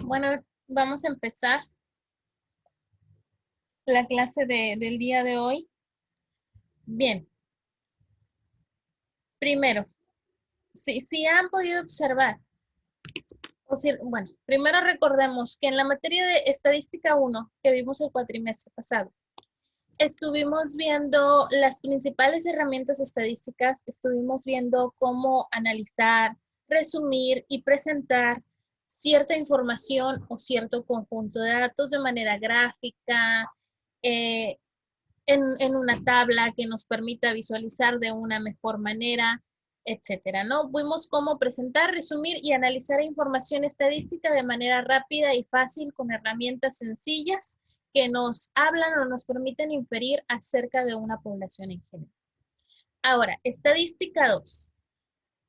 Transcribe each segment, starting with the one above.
Bueno, vamos a empezar la clase del día de hoy. Bien, primero, si han podido observar, bueno, primero recordemos que en la materia de estadística 1 que vimos el cuatrimestre pasado, estuvimos viendo las principales herramientas estadísticas, estuvimos viendo cómo analizar, resumir y presentar cierta información o cierto conjunto de datos de manera gráfica, eh, en una tabla que nos permita visualizar de una mejor manera, etcétera, ¿no? Vimos cómo presentar, resumir y analizar información estadística de manera rápida y fácil con herramientas sencillas que nos hablan o nos permiten inferir acerca de una población en general. Ahora, estadística 2.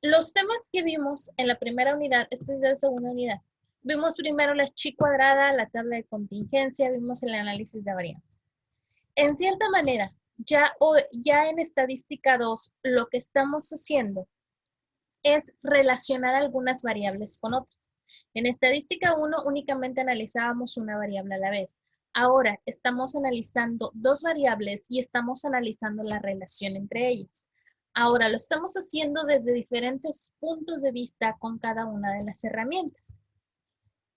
Los temas que vimos en la primera unidad, esta es la segunda unidad. Vimos primero la chi cuadrada, la tabla de contingencia, vimos el análisis de varianza. En cierta manera, ya en estadística 2, lo que estamos haciendo es relacionar algunas variables con otras. En estadística 1 únicamente analizábamos una variable a la vez. Ahora estamos analizando dos variables y estamos analizando la relación entre ellas. Ahora lo estamos haciendo desde diferentes puntos de vista con cada una de las herramientas.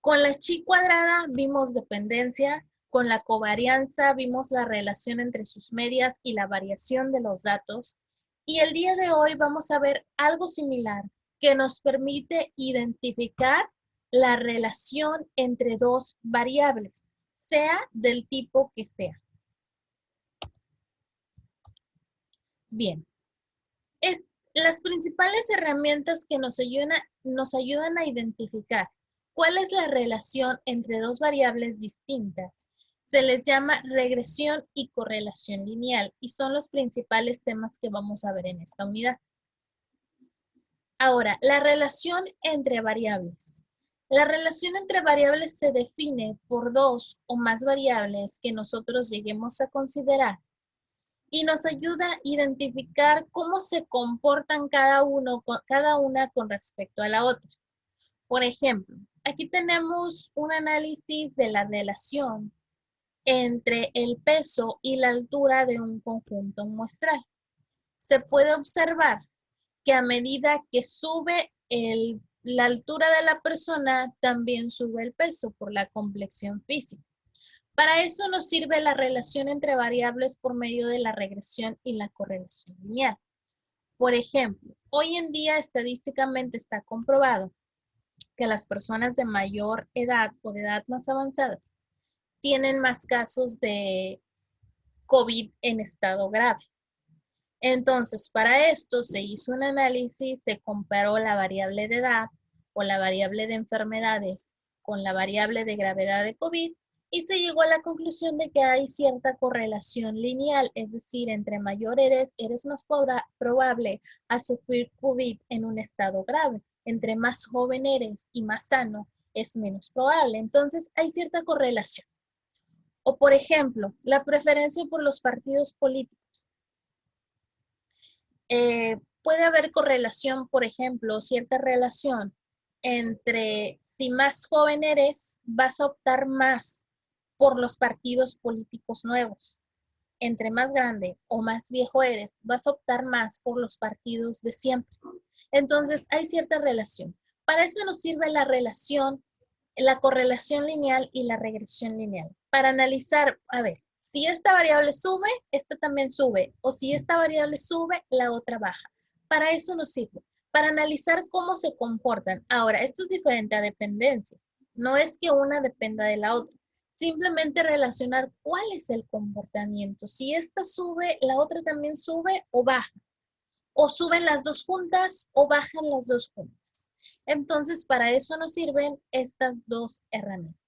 Con la chi cuadrada vimos dependencia, con la covarianza vimos la relación entre sus medias y la variación de los datos. Y el día de hoy vamos a ver algo similar que nos permite identificar la relación entre dos variables, sea del tipo que sea. Bien, las principales herramientas que nos ayudan a identificar cuál es la relación entre dos variables distintas se les llama regresión y correlación lineal y son los principales temas que vamos a ver en esta unidad. Ahora, la relación entre variables. La relación entre variables se define por dos o más variables que nosotros lleguemos a considerar y nos ayuda a identificar cómo se comportan cada una con respecto a la otra. Por ejemplo, aquí tenemos un análisis de la relación entre el peso y la altura de un conjunto muestral. Se puede observar que a medida que sube la altura de la persona, también sube el peso por la complexión física. Para eso nos sirve la relación entre variables por medio de la regresión y la correlación lineal. Por ejemplo, hoy en día estadísticamente está comprobado que las personas de mayor edad o de edad más avanzadas tienen más casos de COVID en estado grave. Entonces, para esto se hizo un análisis, se comparó la variable de edad o la variable de enfermedades con la variable de gravedad de COVID y se llegó a la conclusión de que hay cierta correlación lineal, es decir, entre mayor eres más probable a sufrir COVID en un estado grave. Entre más joven eres y más sano, es menos probable. Entonces, hay cierta correlación. O, por ejemplo, la preferencia por los partidos políticos. Puede haber correlación, por ejemplo, cierta relación entre si más joven eres, vas a optar más por los partidos políticos nuevos. Entre más grande o más viejo eres, vas a optar más por los partidos de siempre. Entonces, hay cierta relación. Para eso nos sirve la relación, la correlación lineal y la regresión lineal. Para analizar, a ver, si esta variable sube, esta también sube. O si esta variable sube, la otra baja. Para eso nos sirve. Para analizar cómo se comportan. Ahora, esto es diferente a dependencia. No es que una dependa de la otra. Simplemente relacionar cuál es el comportamiento. Si esta sube, la otra también sube o baja. O suben las dos juntas o bajan las dos juntas. Entonces, para eso nos sirven estas dos herramientas.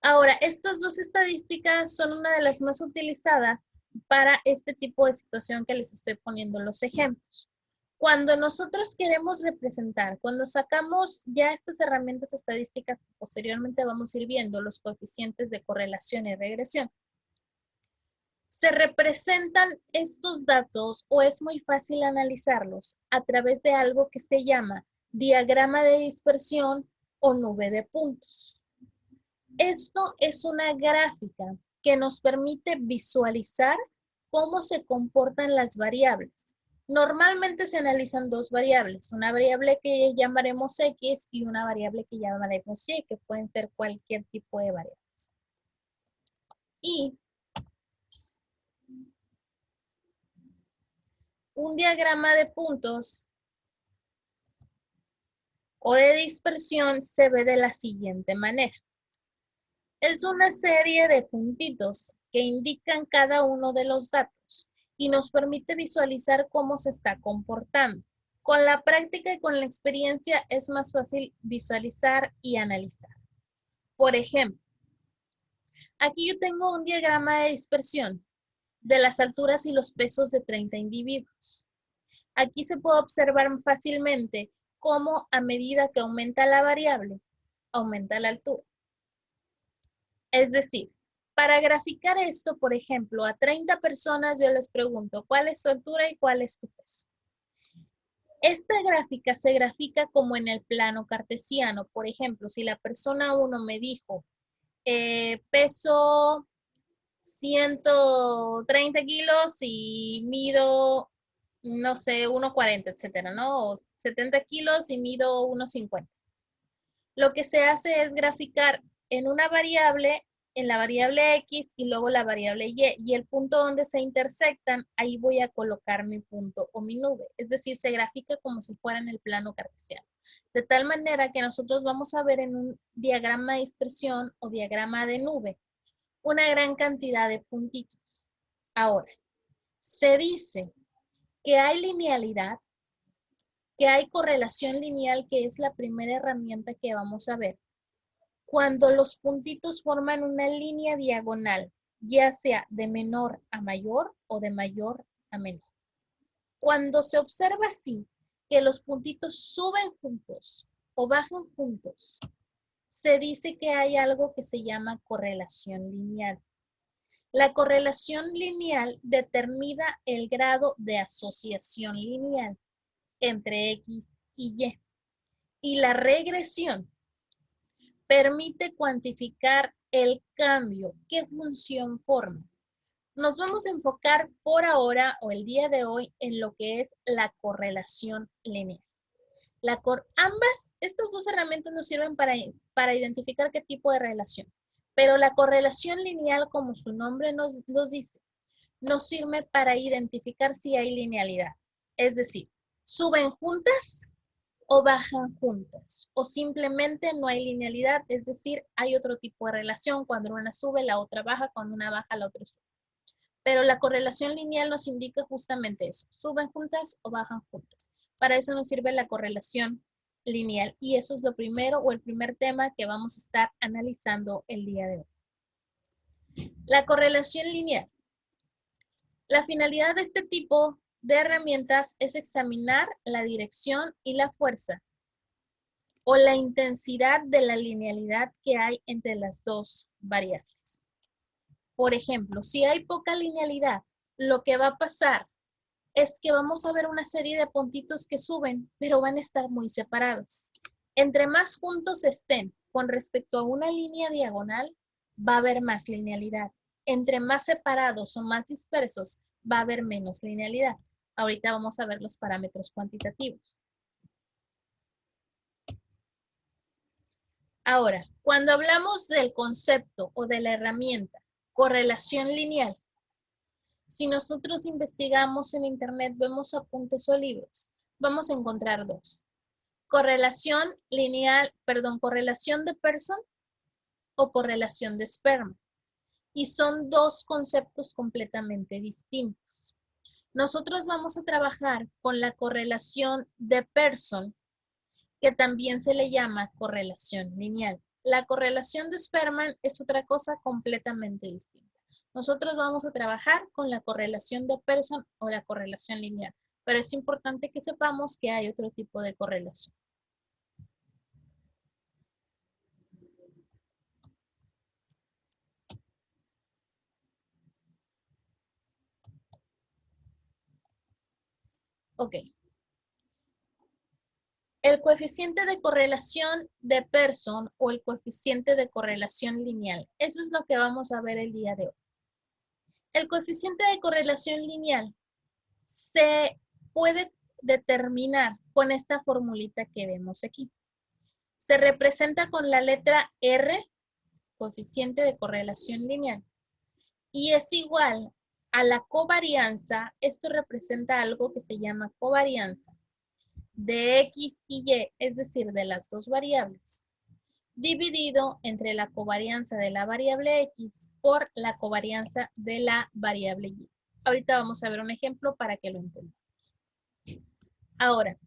Ahora, estas dos estadísticas son una de las más utilizadas para este tipo de situación que les estoy poniendo los ejemplos. Cuando nosotros queremos representar, cuando sacamos ya estas herramientas estadísticas que posteriormente vamos a ir viendo, los coeficientes de correlación y regresión, Se representan estos datos o es muy fácil analizarlos a través de algo que se llama diagrama de dispersión o nube de puntos. Esto es una gráfica que nos permite visualizar cómo se comportan las variables. Normalmente se analizan dos variables, una variable que llamaremos X y una variable que llamaremos Y, que pueden ser cualquier tipo de variables. Y un diagrama de puntos o de dispersión se ve de la siguiente manera. Es una serie de puntitos que indican cada uno de los datos y nos permite visualizar cómo se está comportando. Con la práctica y con la experiencia es más fácil visualizar y analizar. Por ejemplo, aquí yo tengo un diagrama de dispersión de las alturas y los pesos de 30 individuos. Aquí se puede observar fácilmente cómo a medida que aumenta la variable, aumenta la altura. Es decir, para graficar esto, por ejemplo, a 30 personas yo les pregunto cuál es su altura y cuál es tu peso. Esta gráfica se grafica como en el plano cartesiano. Por ejemplo, si la persona 1 me dijo peso 130 kilos y mido, no sé, 1,40, etcétera, ¿no? O 70 kilos y mido 1,50. Lo que se hace es graficar en una variable, en la variable X y luego la variable Y el punto donde se intersectan, ahí voy a colocar mi punto o mi nube. Es decir, se grafica como si fuera en el plano cartesiano. De tal manera que nosotros vamos a ver en un diagrama de dispersión o diagrama de nube una gran cantidad de puntitos. Ahora, se dice que hay linealidad, que hay correlación lineal, que es la primera herramienta que vamos a ver. Cuando los puntitos forman una línea diagonal, ya sea de menor a mayor o de mayor a menor. Cuando se observa así, que los puntitos suben juntos o bajan juntos, se dice que hay algo que se llama correlación lineal. La correlación lineal determina el grado de asociación lineal entre X y Y. Y la regresión permite cuantificar el cambio, qué función forma. Nos vamos a enfocar por ahora o el día de hoy en lo que es la correlación lineal. Estas dos herramientas nos sirven para identificar qué tipo de relación. Pero la correlación lineal, como su nombre nos dice, nos sirve para identificar si hay linealidad. Es decir, suben juntas o bajan juntas, o simplemente no hay linealidad, es decir, hay otro tipo de relación, cuando una sube, la otra baja, cuando una baja, la otra sube. Pero la correlación lineal nos indica justamente eso, suben juntas o bajan juntas. Para eso nos sirve la correlación lineal y eso es lo primero o el primer tema que vamos a estar analizando el día de hoy. La correlación lineal. La finalidad de este tipo de herramientas es examinar la dirección y la fuerza o la intensidad de la linealidad que hay entre las dos variables. Por ejemplo, si hay poca linealidad, lo que va a pasar es que vamos a ver una serie de puntitos que suben, pero van a estar muy separados. Entre más juntos estén con respecto a una línea diagonal, va a haber más linealidad. Entre más separados o más dispersos, va a haber menos linealidad. Ahorita vamos a ver los parámetros cuantitativos. Ahora, cuando hablamos del concepto o de la herramienta correlación lineal, si nosotros investigamos en internet, vemos apuntes o libros, vamos a encontrar dos. Correlación lineal, correlación de Pearson o correlación de Spearman. Y son dos conceptos completamente distintos. Nosotros vamos a trabajar con la correlación de Pearson, que también se le llama correlación lineal. La correlación de Spearman es otra cosa completamente distinta. Nosotros vamos a trabajar con la correlación de Pearson o la correlación lineal, pero es importante que sepamos que hay otro tipo de correlación. Ok. El coeficiente de correlación de Pearson o el coeficiente de correlación lineal. Eso es lo que vamos a ver el día de hoy. El coeficiente de correlación lineal se puede determinar con esta formulita que vemos aquí. Se representa con la letra R, coeficiente de correlación lineal, y es igual a la covarianza. Esto representa algo que se llama covarianza de X y Y, es decir, de las dos variables, dividido entre la covarianza de la variable X por la covarianza de la variable Y. Ahorita vamos a ver un ejemplo para que lo entendamos. Ahora,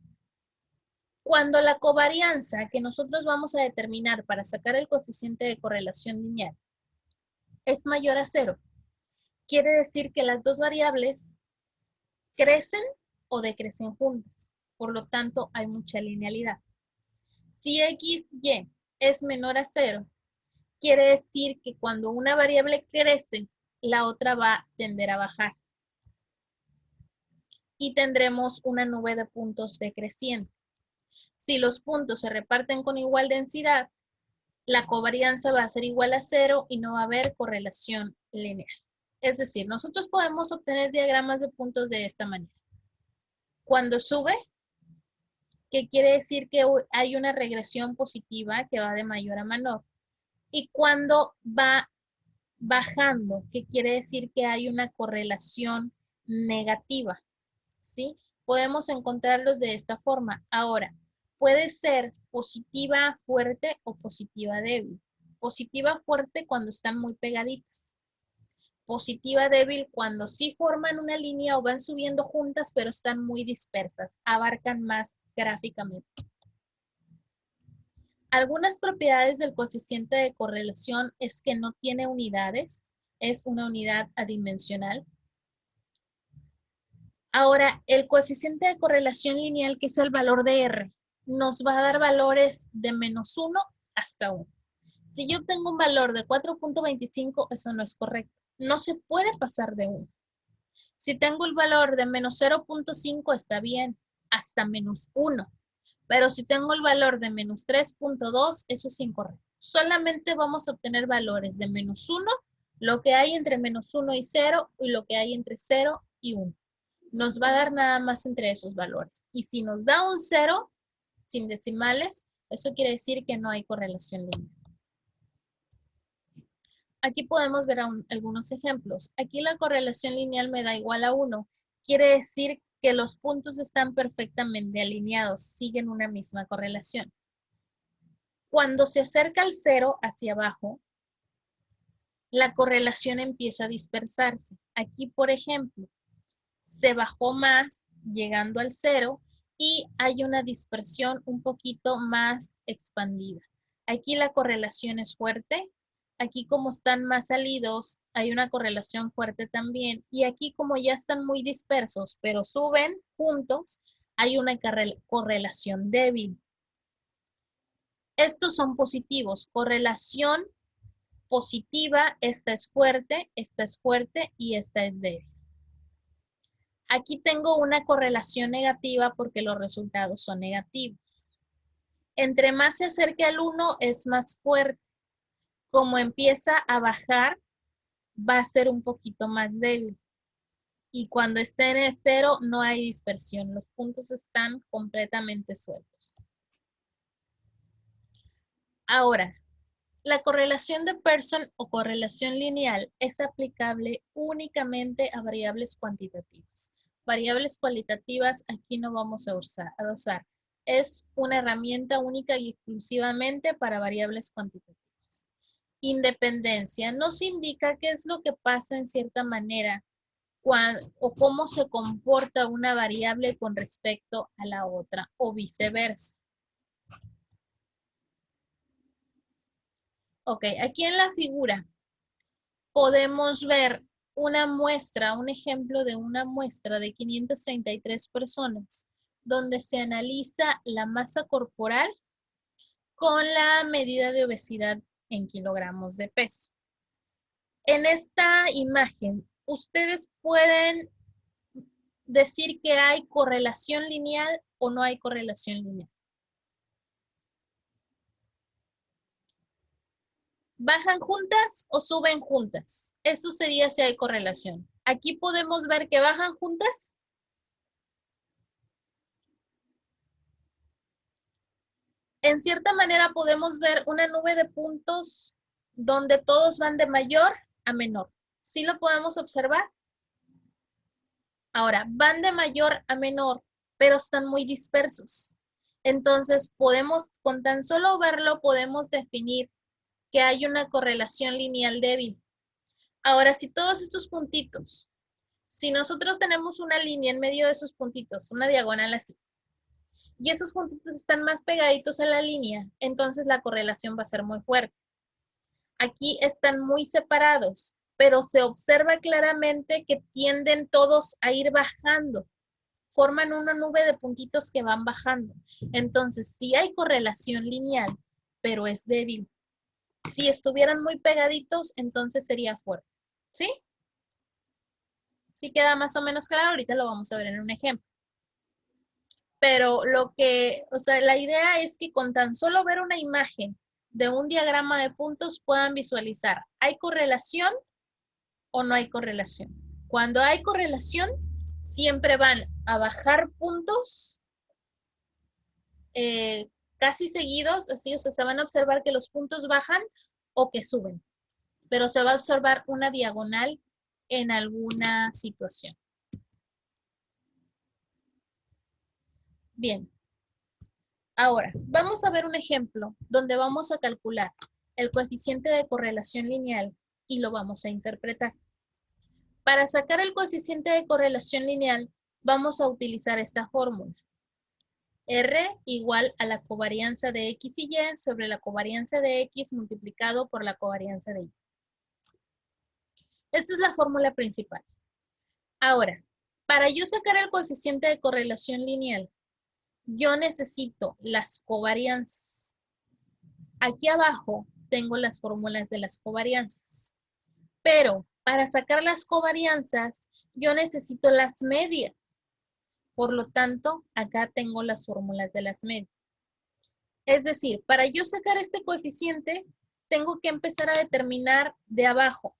cuando la covarianza que nosotros vamos a determinar para sacar el coeficiente de correlación lineal es mayor a 0, quiere decir que las dos variables crecen o decrecen juntas. Por lo tanto, hay mucha linealidad. Si X, Y es menor a 0, quiere decir que cuando una variable crece, la otra va a tender a bajar. Y tendremos una nube de puntos decreciente. Si los puntos se reparten con igual densidad, la covarianza va a ser igual a 0 y no va a haber correlación lineal. Es decir, nosotros podemos obtener diagramas de puntos de esta manera. Cuando sube, que quiere decir que hay una regresión positiva que va de mayor a menor. Y cuando va bajando, que quiere decir que hay una correlación negativa, ¿sí? Podemos encontrarlos de esta forma. Ahora, puede ser positiva fuerte o positiva débil. Positiva fuerte cuando están muy pegaditas. Positiva débil cuando sí forman una línea o van subiendo juntas, pero están muy dispersas, abarcan más gráficamente. Algunas propiedades del coeficiente de correlación es que no tiene unidades, es una unidad adimensional. Ahora, el coeficiente de correlación lineal, que es el valor de R, nos va a dar valores de -1 hasta 1. Si yo tengo un valor de 4.25, eso no es correcto. No se puede pasar de 1. Si tengo el valor de -0.5, está bien, hasta -1. Pero si tengo el valor de -3.2, eso es incorrecto. Solamente vamos a obtener valores de -1, lo que hay entre -1 y 0, y lo que hay entre 0 y 1. Nos va a dar nada más entre esos valores. Y si nos da un 0, sin decimales, eso quiere decir que no hay correlación lineal. Aquí podemos ver algunos ejemplos. Aquí la correlación lineal me da igual a 1. Quiere decir que los puntos están perfectamente alineados, siguen una misma correlación. Cuando se acerca al 0 hacia abajo, la correlación empieza a dispersarse. Aquí, por ejemplo, se bajó más llegando al 0 y hay una dispersión un poquito más expandida. Aquí la correlación es fuerte. Aquí como están más salidos, hay una correlación fuerte también. Y aquí como ya están muy dispersos, pero suben juntos, hay una correlación débil. Estos son positivos. Correlación positiva, esta es fuerte y esta es débil. Aquí tengo una correlación negativa porque los resultados son negativos. Entre más se acerque al 1 es más fuerte. Como empieza a bajar, va a ser un poquito más débil. Y cuando esté en el 0 no hay dispersión. Los puntos están completamente sueltos. Ahora, la correlación de Pearson o correlación lineal es aplicable únicamente a variables cuantitativas. Variables cualitativas aquí no vamos a usar. Es una herramienta única y exclusivamente para variables cuantitativas. Independencia nos indica qué es lo que pasa en cierta manera o cómo se comporta una variable con respecto a la otra o viceversa. Ok, aquí en la figura podemos ver una muestra, un ejemplo de una muestra de 533 personas, donde se analiza la masa corporal con la medida de obesidad en kilogramos de peso. En esta imagen, ustedes pueden decir que hay correlación lineal o no hay correlación lineal. ¿Bajan juntas o suben juntas? Eso sería si hay correlación. Aquí podemos ver que bajan juntas. En cierta manera podemos ver una nube de puntos donde todos van de mayor a menor. ¿Sí lo podemos observar? Ahora, van de mayor a menor, pero están muy dispersos. Entonces, con tan solo verlo, podemos definir que hay una correlación lineal débil. Ahora, si todos estos puntitos, si nosotros tenemos una línea en medio de esos puntitos, una diagonal así, y esos puntitos están más pegaditos a la línea, entonces la correlación va a ser muy fuerte. Aquí están muy separados, pero se observa claramente que tienden todos a ir bajando. Forman una nube de puntitos que van bajando. Entonces, sí hay correlación lineal, pero es débil. Si estuvieran muy pegaditos, entonces sería fuerte. ¿Sí? Sí queda más o menos claro. Ahorita lo vamos a ver en un ejemplo. Pero la idea es que con tan solo ver una imagen de un diagrama de puntos puedan visualizar, ¿hay correlación o no hay correlación? Cuando hay correlación, siempre van a bajar puntos casi seguidos, así, o sea, se van a observar que los puntos bajan o que suben, pero se va a observar una diagonal en alguna situación. Bien. Ahora, vamos a ver un ejemplo donde vamos a calcular el coeficiente de correlación lineal y lo vamos a interpretar. Para sacar el coeficiente de correlación lineal, vamos a utilizar esta fórmula. R igual a la covarianza de X y Y sobre la covarianza de X multiplicado por la covarianza de Y. Esta es la fórmula principal. Ahora, para yo sacar el coeficiente de correlación lineal, yo necesito las covarianzas. Aquí abajo tengo las fórmulas de las covarianzas. Pero para sacar las covarianzas, yo necesito las medias. Por lo tanto, acá tengo las fórmulas de las medias. Es decir, para yo sacar este coeficiente, tengo que empezar a determinar de abajo.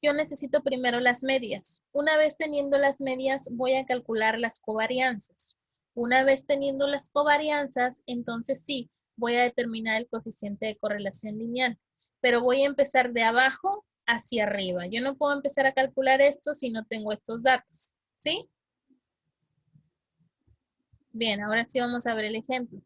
Yo necesito primero las medias. Una vez teniendo las medias, voy a calcular las covarianzas. Una vez teniendo las covarianzas, entonces sí, voy a determinar el coeficiente de correlación lineal. Pero voy a empezar de abajo hacia arriba. Yo no puedo empezar a calcular esto si no tengo estos datos. ¿Sí? Bien, ahora sí vamos a ver el ejemplo.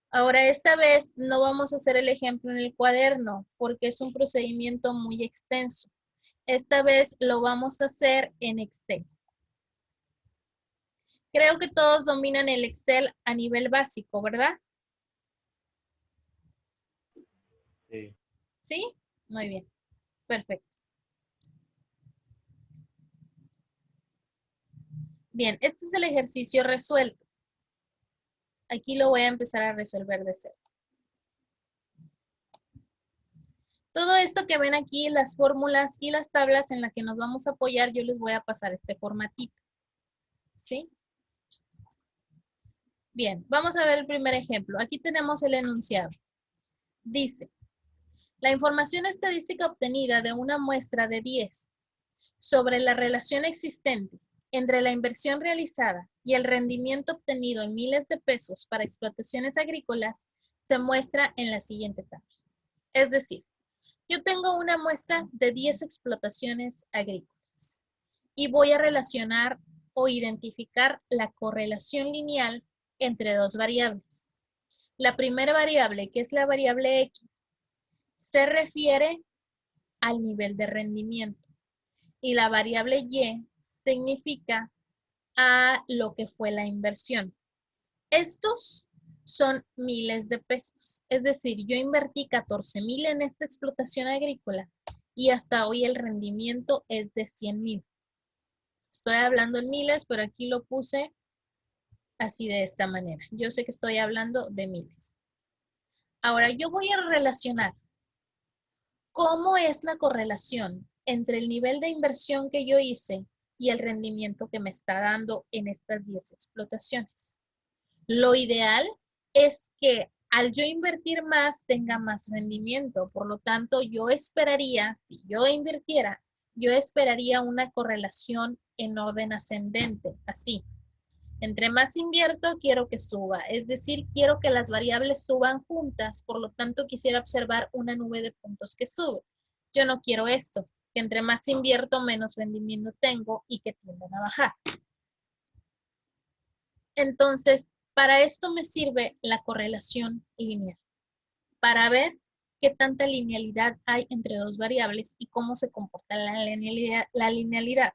Ahora, esta vez no vamos a hacer el ejemplo en el cuaderno porque es un procedimiento muy extenso. Esta vez lo vamos a hacer en Excel. Creo que todos dominan el Excel a nivel básico, ¿verdad? Sí. ¿Sí? Muy bien. Perfecto. Bien, este es el ejercicio resuelto. Aquí lo voy a empezar a resolver de cero. Todo esto que ven aquí, las fórmulas y las tablas en las que nos vamos a apoyar, yo les voy a pasar este formatito. ¿Sí? Bien, vamos a ver el primer ejemplo. Aquí tenemos el enunciado. Dice, la información estadística obtenida de una muestra de 10 sobre la relación existente entre la inversión realizada y el rendimiento obtenido en miles de pesos para explotaciones agrícolas se muestra en la siguiente tabla. Es decir, yo tengo una muestra de 10 explotaciones agrícolas y voy a relacionar o identificar la correlación lineal entre dos variables. La primera variable, que es la variable X, se refiere al nivel de rendimiento y la variable Y significa a lo que fue la inversión. Estos son miles de pesos. Es decir, yo invertí 14,000 en esta explotación agrícola y hasta hoy el rendimiento es de 100,000. Estoy hablando en miles, pero aquí lo puse así de esta manera. Yo sé que estoy hablando de miles. Ahora yo voy a relacionar cómo es la correlación entre el nivel de inversión que yo hice y el rendimiento que me está dando en estas 10 explotaciones. Lo ideal es que al yo invertir más, tenga más rendimiento. Por lo tanto, yo esperaría, si yo invirtiera, yo esperaría una correlación en orden ascendente, así. Entre más invierto, quiero que suba. Es decir, quiero que las variables suban juntas. Por lo tanto, quisiera observar una nube de puntos que sube. Yo no quiero esto, que entre más invierto, menos rendimiento tengo y que tiendan a bajar. Entonces, para esto me sirve la correlación lineal, para ver qué tanta linealidad hay entre dos variables y cómo se comporta la linealidad.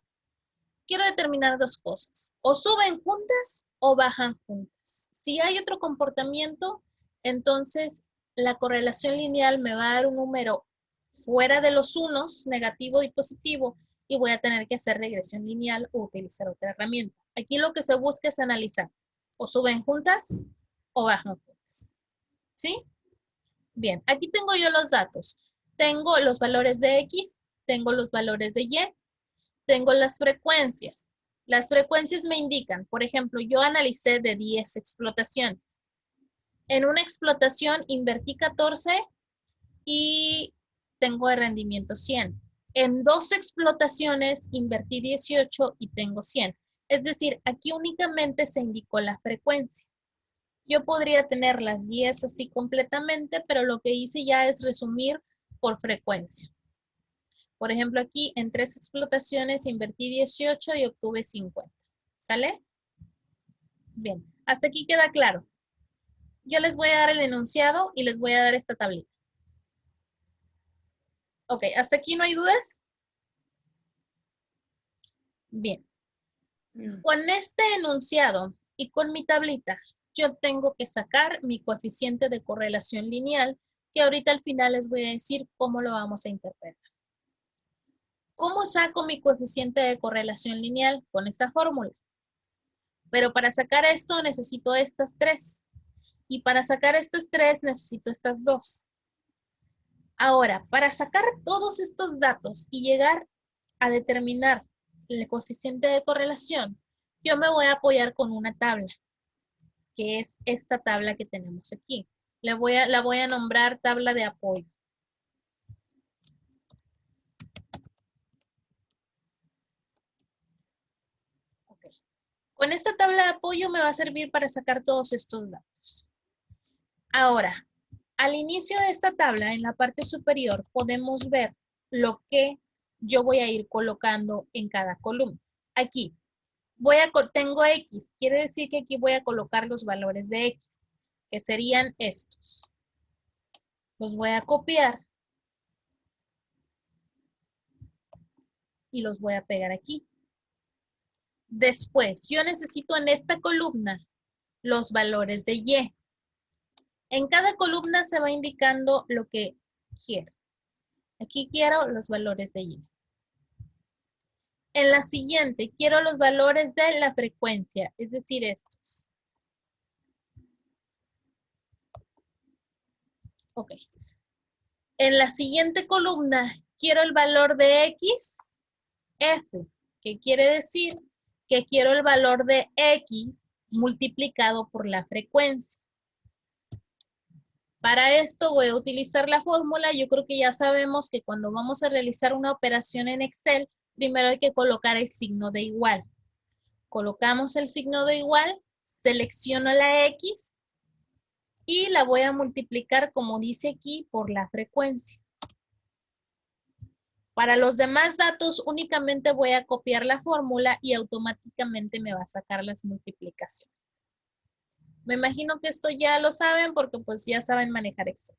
Quiero determinar dos cosas, o suben juntas o bajan juntas. Si hay otro comportamiento, entonces la correlación lineal me va a dar un número fuera de los unos, negativo y positivo, y voy a tener que hacer regresión lineal o utilizar otra herramienta. Aquí lo que se busca es analizar, o suben juntas o bajan juntas. ¿Sí? Bien, aquí tengo yo los datos. Tengo los valores de X, tengo los valores de Y, tengo las frecuencias. Las frecuencias me indican, por ejemplo, yo analicé de 10 explotaciones. En una explotación invertí 14 y tengo de rendimiento 100. En 2 explotaciones invertí 18 y tengo 100. Es decir, aquí únicamente se indicó la frecuencia. Yo podría tener las 10 así completamente, pero lo que hice ya es resumir por frecuencia. Por ejemplo, aquí en 3 explotaciones invertí 18 y obtuve 50. ¿Sale? Bien, hasta aquí queda claro. Yo les voy a dar el enunciado y les voy a dar esta tablita. Ok, ¿hasta aquí no hay dudas? Bien. Con este enunciado y con mi tablita, yo tengo que sacar mi coeficiente de correlación lineal, que ahorita al final les voy a decir cómo lo vamos a interpretar. ¿Cómo saco mi coeficiente de correlación lineal? Con esta fórmula. Pero para sacar esto necesito estas 3. Y para sacar estas 3 necesito estas 2. Ahora, para sacar todos estos datos y llegar a determinar el coeficiente de correlación, yo me voy a apoyar con una tabla, que es esta tabla que tenemos aquí. La voy a nombrar tabla de apoyo. Okay. Con esta tabla de apoyo me va a servir para sacar todos estos datos. Ahora, al inicio de esta tabla, en la parte superior, podemos ver lo que yo voy a ir colocando en cada columna. Aquí, tengo X, quiere decir que aquí voy a colocar los valores de X, que serían estos. Los voy a copiar y los voy a pegar aquí. Después, yo necesito en esta columna los valores de Y. En cada columna se va indicando lo que quiero. Aquí quiero los valores de Y. En la siguiente, quiero los valores de la frecuencia, es decir, estos. Ok. En la siguiente columna, quiero el valor de X, F, que quiere decir que quiero el valor de X multiplicado por la frecuencia. Para esto voy a utilizar la fórmula. Yo creo que ya sabemos que cuando vamos a realizar una operación en Excel, primero hay que colocar el signo de igual. Colocamos el signo de igual, selecciono la X y la voy a multiplicar, como dice aquí, por la frecuencia. Para los demás datos únicamente voy a copiar la fórmula y automáticamente me va a sacar las multiplicaciones. Me imagino que esto ya lo saben porque pues ya saben manejar Excel.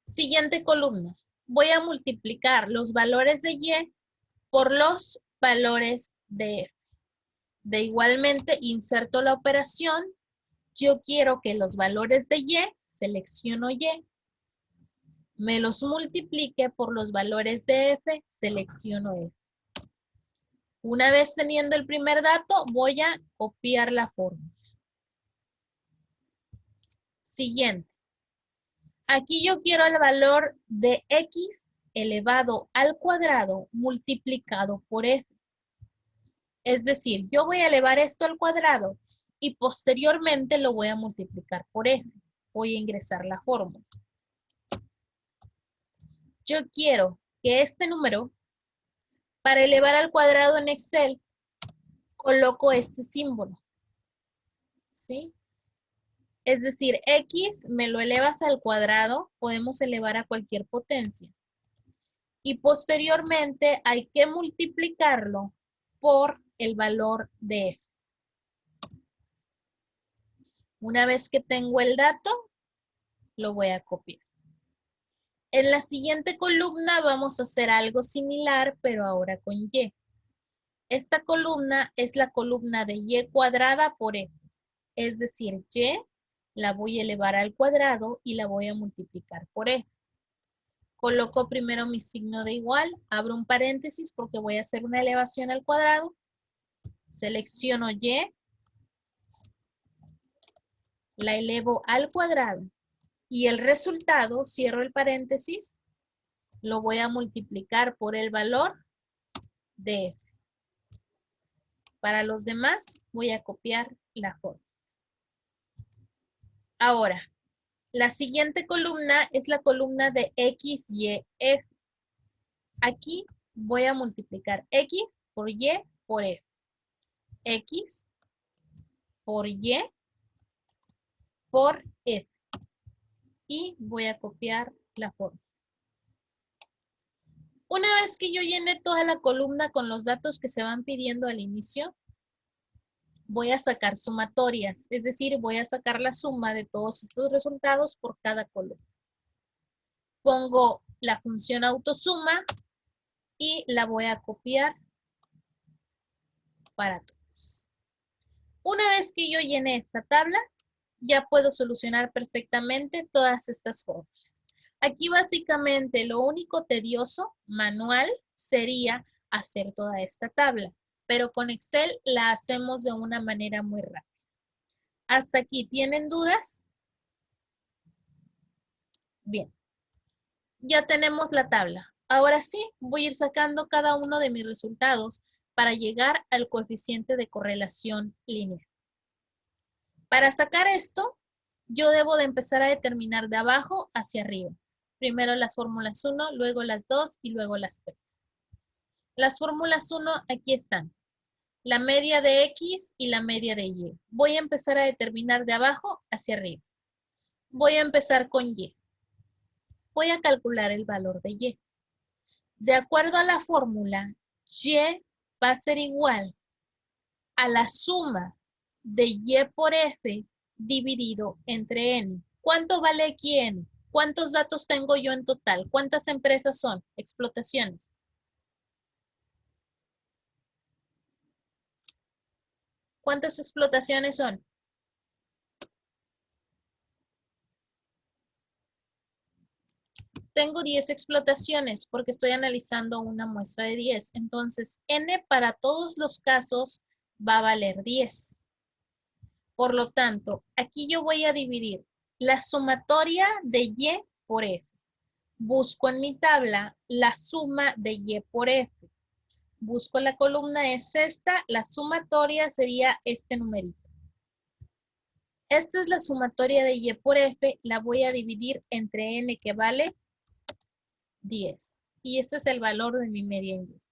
Siguiente columna. Voy a multiplicar los valores de Y por los valores de F. De igualmente inserto la operación. Yo quiero que los valores de Y, selecciono Y, me los multiplique por los valores de F, selecciono F. Una vez teniendo el primer dato, voy a copiar la fórmula. Siguiente. Aquí yo quiero el valor de X elevado al cuadrado multiplicado por f. Es decir, yo voy a elevar esto al cuadrado y posteriormente lo voy a multiplicar por f. Voy a ingresar la fórmula. Yo quiero que este número, para elevar al cuadrado en Excel, coloco este símbolo. ¿Sí? Es decir, x me lo elevas al cuadrado, podemos elevar a cualquier potencia. Y posteriormente hay que multiplicarlo por el valor de f. Una vez que tengo el dato, lo voy a copiar. En la siguiente columna vamos a hacer algo similar, pero ahora con y. Esta columna es la columna de y cuadrada por f. Es decir, y la voy a elevar al cuadrado y la voy a multiplicar por f. Coloco primero mi signo de igual, abro un paréntesis porque voy a hacer una elevación al cuadrado. Selecciono y, la elevo al cuadrado y el resultado, cierro el paréntesis, lo voy a multiplicar por el valor de f. Para los demás voy a copiar la fórmula. Ahora, la siguiente columna es la columna de x, y, f. Aquí voy a multiplicar x por y por f. X por y por f. Y voy a copiar la fórmula. Una vez que yo llene toda la columna con los datos que se van pidiendo al inicio, voy a sacar sumatorias, es decir, voy a sacar la suma de todos estos resultados por cada columna. Pongo la función autosuma y la voy a copiar para todos. Una vez que yo llene esta tabla, ya puedo solucionar perfectamente todas estas fórmulas. Aquí básicamente lo único tedioso, manual, sería hacer toda esta tabla, pero con Excel la hacemos de una manera muy rápida. ¿Hasta aquí tienen dudas? Bien, ya tenemos la tabla. Ahora sí, voy a ir sacando cada uno de mis resultados para llegar al coeficiente de correlación lineal. Para sacar esto, yo debo de empezar a determinar de abajo hacia arriba. Primero las fórmulas 1, luego las 2 y luego las 3. Las fórmulas 1 aquí están. La media de X y la media de Y. Voy a empezar a determinar de abajo hacia arriba. Voy a empezar con Y. Voy a calcular el valor de Y. De acuerdo a la fórmula, Y va a ser igual a la suma de Y por F dividido entre N. ¿Cuánto vale aquí N? ¿Cuántos datos tengo yo en total? ¿Cuántas empresas son? Explotaciones. ¿Cuántas explotaciones son? Tengo 10 explotaciones porque estoy analizando una muestra de 10. Entonces, N para todos los casos va a valer 10. Por lo tanto, aquí yo voy a dividir la sumatoria de Y por F. Busco en mi tabla la suma de Y por F. Busco la columna, es esta. La sumatoria sería este numerito. Esta es la sumatoria de Y por F. La voy a dividir entre N que vale 10. Y este es el valor de mi media en Y.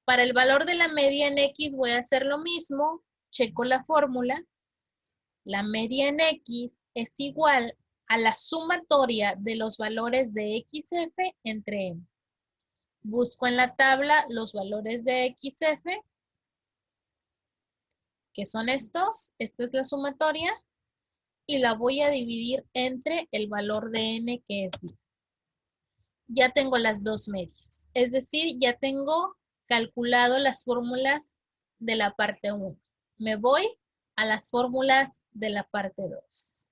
Para el valor de la media en X voy a hacer lo mismo. Checo la fórmula. La media en X es igual a la sumatoria de los valores de XF entre N. Busco en la tabla los valores de XF, que son estos. Esta es la sumatoria. Y la voy a dividir entre el valor de N, que es 10. Ya tengo las dos medias. Es decir, ya tengo calculado las fórmulas de la parte 1. Me voy a las fórmulas de la parte 2.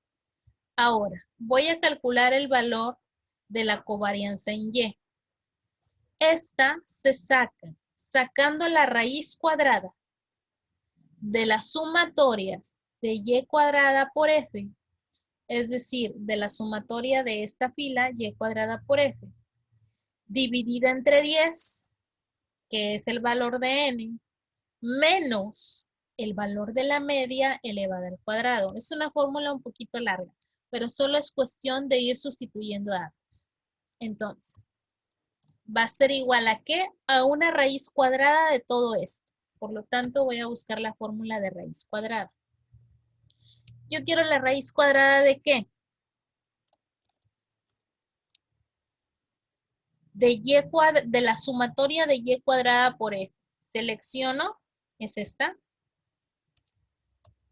Ahora, voy a calcular el valor de la covarianza en Y. Esta se saca sacando la raíz cuadrada de las sumatorias de Y cuadrada por F, es decir, de la sumatoria de esta fila Y cuadrada por F, dividida entre 10, que es el valor de n, menos el valor de la media elevada al cuadrado. Es una fórmula un poquito larga, pero solo es cuestión de ir sustituyendo datos. Entonces, va a ser igual ¿a qué? A una raíz cuadrada de todo esto. Por lo tanto, voy a buscar la fórmula de raíz cuadrada. Yo quiero la raíz cuadrada ¿de qué? De la sumatoria de y cuadrada por f. Selecciono, es esta.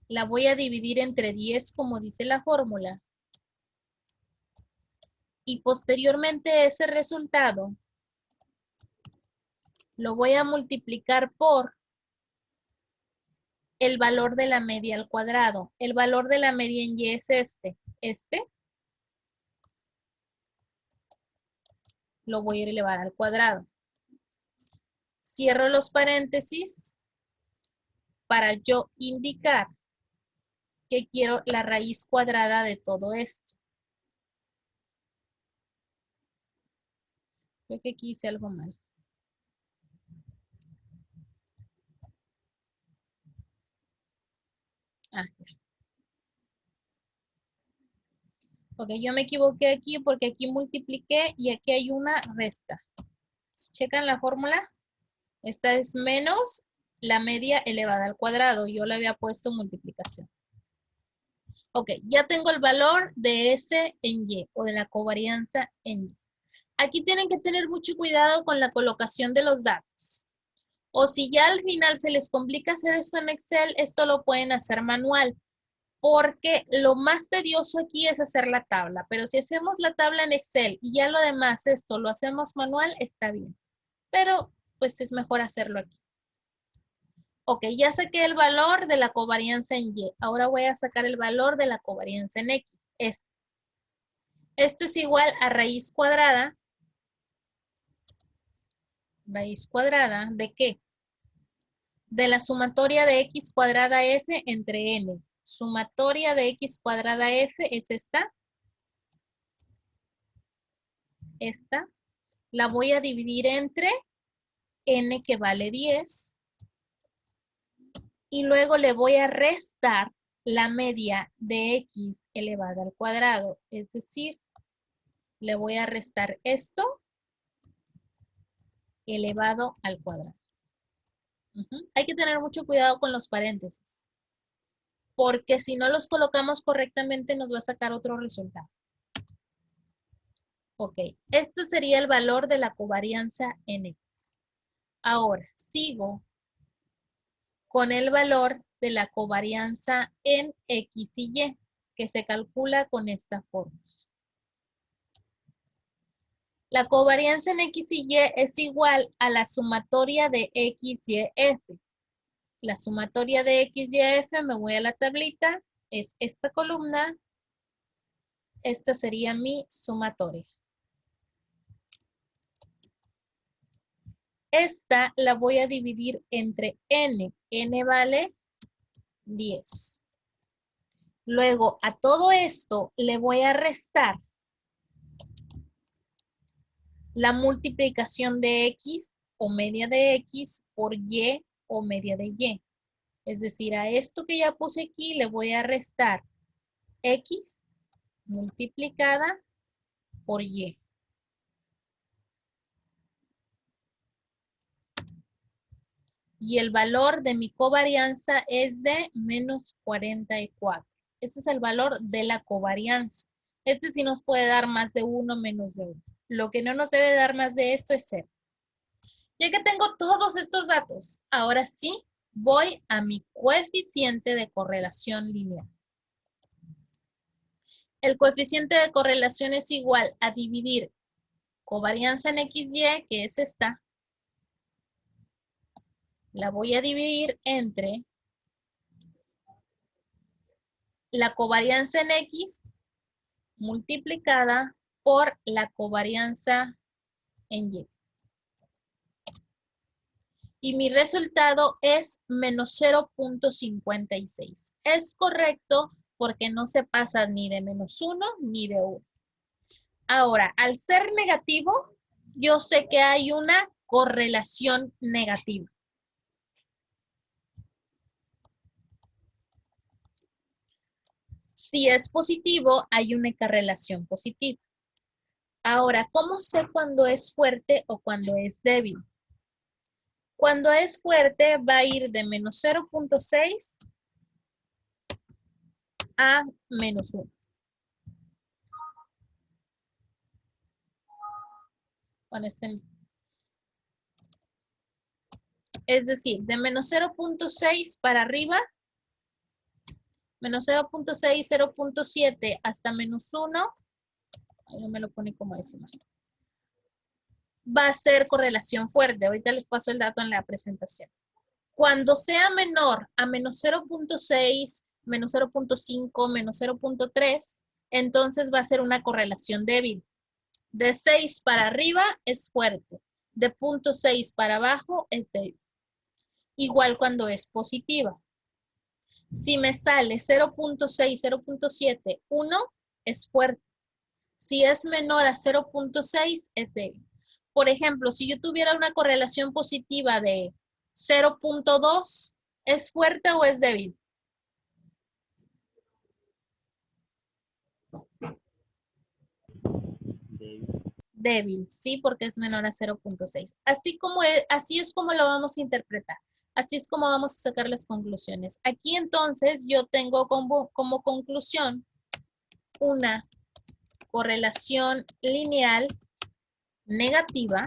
La voy a dividir entre 10 como dice la fórmula. Y posteriormente ese resultado lo voy a multiplicar por el valor de la media al cuadrado. El valor de la media en y es este. Lo voy a elevar al cuadrado. Cierro los paréntesis para yo indicar que quiero la raíz cuadrada de todo esto. Creo que aquí hice algo mal. Ah, ya. Ok, yo me equivoqué aquí porque aquí multipliqué y aquí hay una resta. Si checan la fórmula, esta es menos la media elevada al cuadrado. Yo le había puesto multiplicación. Ok, ya tengo el valor de S en Y o de la covarianza en Y. Aquí tienen que tener mucho cuidado con la colocación de los datos. O si ya al final se les complica hacer esto en Excel, esto lo pueden hacer manual. Porque lo más tedioso aquí es hacer la tabla. Pero si hacemos la tabla en Excel y ya lo demás esto lo hacemos manual, está bien. Pero pues es mejor hacerlo aquí. Ok, ya saqué el valor de la covarianza en Y. Ahora voy a sacar el valor de la covarianza en X. Esto es igual a raíz cuadrada. ¿Raíz cuadrada de qué? De la sumatoria de X cuadrada F entre N. Sumatoria de X cuadrada F es esta. Esta. La voy a dividir entre N que vale 10. Y luego le voy a restar la media de X elevada al cuadrado. Es decir, le voy a restar esto elevado al cuadrado. Hay que tener mucho cuidado con los paréntesis. Porque si no los colocamos correctamente nos va a sacar otro resultado. Ok, este sería el valor de la covarianza en X. Ahora, sigo con el valor de la covarianza en X y Y, que se calcula con esta forma. La covarianza en X y Y es igual a la sumatoria de X y F. La sumatoria de X y F, me voy a la tablita, es esta columna. Esta sería mi sumatoria. Esta la voy a dividir entre N. N vale 10. Luego, a todo esto le voy a restar la multiplicación de X o media de X por Y o media de Y. Es decir, a esto que ya puse aquí le voy a restar X multiplicada por Y. Y el valor de mi covarianza es de menos 44. Este es el valor de la covarianza. Este sí nos puede dar más de 1, menos de 1. Lo que no nos debe dar más de esto es 0. Ya que tengo todos estos datos, ahora sí voy a mi coeficiente de correlación lineal. El coeficiente de correlación es igual a dividir covarianza en XY, que es esta. La voy a dividir entre la covarianza en X multiplicada por la covarianza en Y. Y mi resultado es menos 0.56. Es correcto porque no se pasa ni de menos 1 ni de 1. Ahora, al ser negativo, yo sé que hay una correlación negativa. Si es positivo, hay una correlación positiva. Ahora, ¿cómo sé cuándo es fuerte o cuándo es débil? Cuando es fuerte va a ir de menos 0.6 a menos 1. Es decir, de menos 0.6 para arriba, menos 0.6, 0.7 hasta menos 1, ahí no me lo pone como decimal, va a ser correlación fuerte. Ahorita les paso el dato en la presentación. Cuando sea menor a menos 0.6, menos 0.5, menos 0.3, entonces va a ser una correlación débil. De 6 para arriba es fuerte. De 0.6 para abajo es débil. Igual cuando es positiva. Si me sale 0.6, 0.7, 1 es fuerte. Si es menor a 0.6 es débil. Por ejemplo, si yo tuviera una correlación positiva de 0.2, ¿es fuerte o es débil? Débil, sí, porque es menor a 0.6. Así es como lo vamos a interpretar. Así es como vamos a sacar las conclusiones. Aquí entonces yo tengo como conclusión una correlación lineal negativa.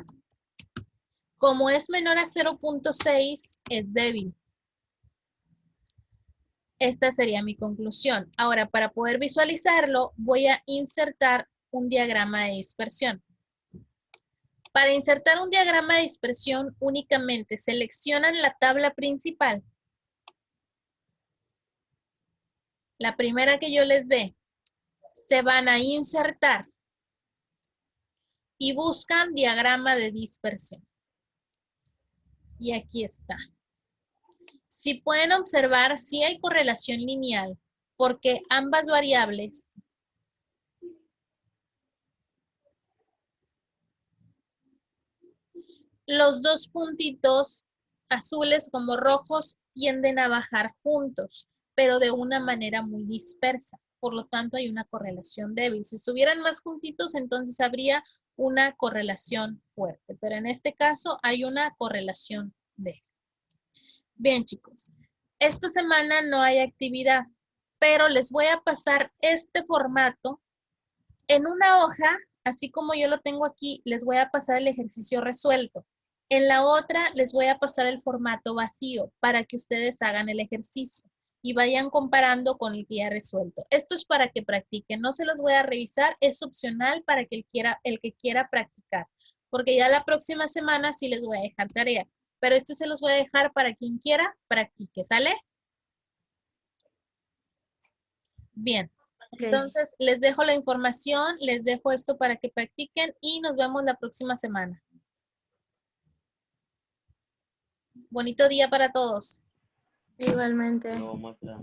Como es menor a 0.6, es débil. Esta sería mi conclusión. Ahora, para poder visualizarlo, voy a insertar un diagrama de dispersión. Para insertar un diagrama de dispersión, únicamente seleccionan la tabla principal. La primera que yo les dé, se van a insertar y buscan diagrama de dispersión. Y aquí está. Si pueden observar, sí hay correlación lineal, porque ambas variables los dos puntitos azules como rojos tienden a bajar juntos, pero de una manera muy dispersa. Por lo tanto, hay una correlación débil. Si estuvieran más juntitos, entonces habría una correlación fuerte. Pero en este caso, hay una correlación débil. Bien, chicos. Esta semana no hay actividad, pero les voy a pasar este formato en una hoja, así como yo lo tengo aquí, les voy a pasar el ejercicio resuelto. En la otra les voy a pasar el formato vacío para que ustedes hagan el ejercicio y vayan comparando con el que ya resuelto. Esto es para que practiquen, no se los voy a revisar, es opcional para que el que quiera practicar, porque ya la próxima semana sí les voy a dejar tarea, pero este se los voy a dejar para quien quiera practique, ¿sale? Bien. Entonces, les dejo la información, les dejo esto para que practiquen y nos vemos la próxima semana. Bonito día para todos. Igualmente. No, maestra.